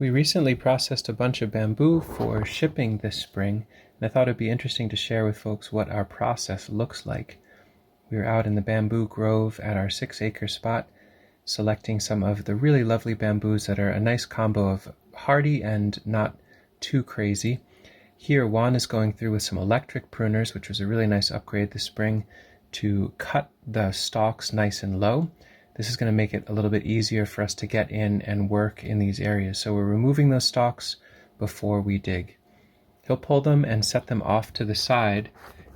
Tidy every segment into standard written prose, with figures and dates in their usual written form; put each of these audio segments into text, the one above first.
We recently processed a bunch of bamboo for shipping this spring, and I thought it'd be interesting to share with folks what our process looks like. We were out in the bamboo grove at our 6-acre spot, selecting some of the really lovely bamboos that are a nice combo of hardy and not too crazy. Here, Juan is going through with some electric pruners, which was a really nice upgrade this spring, to cut the stalks nice and low. This is going to make it a little bit easier for us to get in and work in these areas. So we're removing those stalks before we dig. He'll pull them and set them off to the side,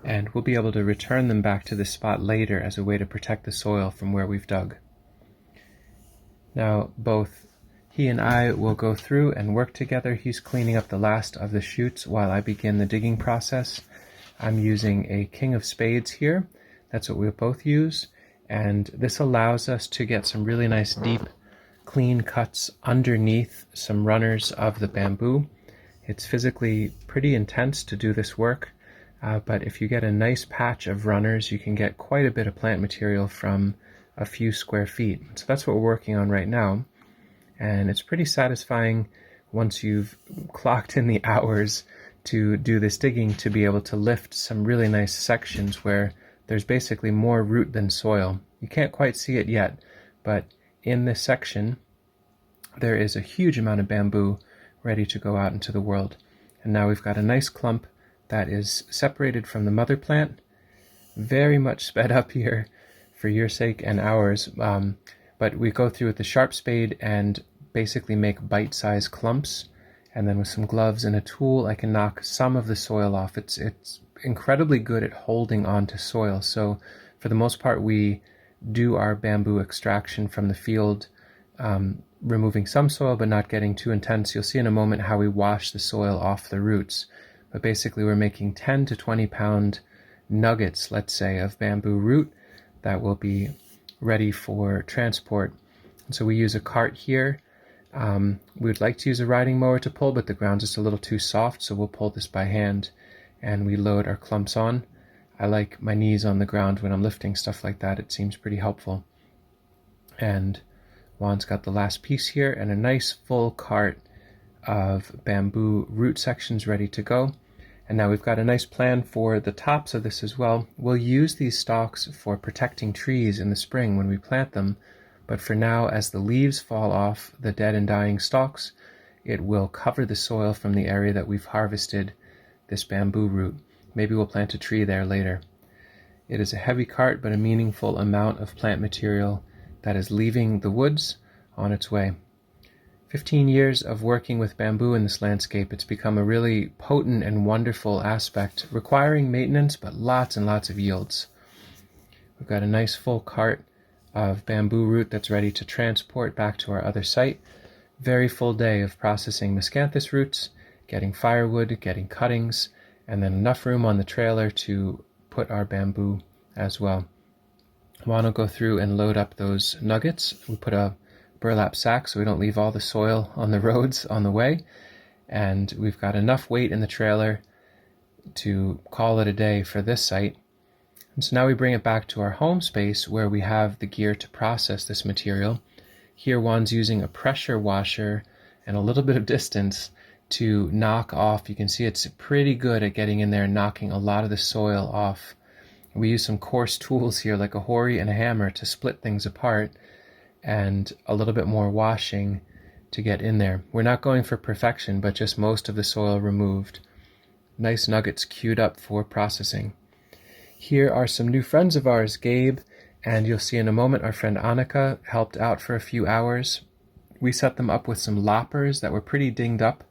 and we'll be able to return them back to this spot later as a way to protect the soil from where we've dug. Now, both he and I will go through and work together. He's cleaning up the last of the shoots while I begin the digging process. I'm using a King of Spades here. That's what we'll both use. And this allows us to get some really nice deep, clean cuts underneath some runners of the bamboo. It's physically pretty intense to do this work, but if you get a nice patch of runners, you can get quite a bit of plant material from a few square feet. So that's what we're working on right now. And it's pretty satisfying once you've clocked in the hours to do this digging to be able to lift some really nice sections where there's basically more root than soil. You can't quite see it yet, but in this section, there is a huge amount of bamboo ready to go out into the world. And now we've got a nice clump that is separated from the mother plant, very much sped up here for your sake and ours. But we go through with the sharp spade and basically make bite-sized clumps. And then with some gloves and a tool, I can knock some of the soil off. It's incredibly good at holding on to soil. So for the most part, we do our bamboo extraction from the field, removing some soil but not getting too intense. You'll see in a moment how we wash the soil off the roots. But basically we're making 10 to 20 pound nuggets, let's say, of bamboo root that will be ready for transport. And so we use a cart here. We would like to use a riding mower to pull, but the ground's just a little too soft, so we'll pull this by hand. And we load our clumps on. I like my knees on the ground when I'm lifting stuff like that. It seems pretty helpful. And Juan's got the last piece here and a nice full cart of bamboo root sections ready to go. And now we've got a nice plan for the tops of this as well. We'll use these stalks for protecting trees in the spring when we plant them. But for now, as the leaves fall off the dead and dying stalks, it will cover the soil from the area that we've harvested this bamboo root. Maybe we'll plant a tree there later. It is a heavy cart, but a meaningful amount of plant material that is leaving the woods on its way. 15 years of working with bamboo in this landscape, it's become a really potent and wonderful aspect, requiring maintenance, but lots and lots of yields. We've got a nice full cart of bamboo root that's ready to transport back to our other site. Very full day of processing miscanthus roots, getting firewood, getting cuttings, and then enough room on the trailer to put our bamboo as well. Juan will go through and load up those nuggets. We put a burlap sack so we don't leave all the soil on the roads on the way. And we've got enough weight in the trailer to call it a day for this site. And so now we bring it back to our home space where we have the gear to process this material. Here Juan's using a pressure washer and a little bit of distance to knock off. You can see it's pretty good at getting in there and knocking a lot of the soil off. We use some coarse tools here like a hori and a hammer to split things apart, and a little bit more washing to get in there. We're not going for perfection, but just most of the soil removed. Nice nuggets queued up for processing. Here are some new friends of ours, Gabe, and you'll see in a moment our friend Annika helped out for a few hours. We set them up with some loppers that were pretty dinged up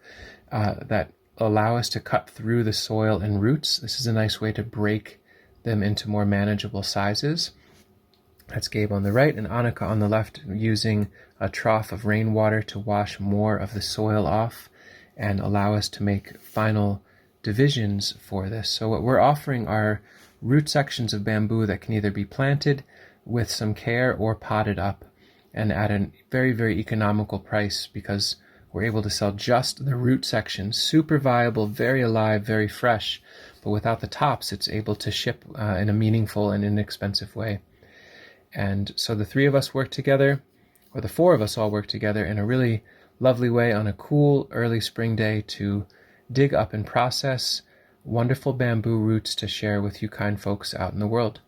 that allow us to cut through the soil and roots. This is a nice way to break them into more manageable sizes. That's Gabe on the right and Annika on the left, using a trough of rainwater to wash more of the soil off and allow us to make final divisions for this. So what we're offering are root sections of bamboo that can either be planted with some care or potted up, and at a very, very economical price, because we're able to sell just the root sections, super viable, very alive, very fresh, but without the tops, it's able to ship in a meaningful and inexpensive way. And so the three of us work together, or the four of us all work together in a really lovely way on a cool early spring day to dig up and process wonderful bamboo roots to share with you kind folks out in the world.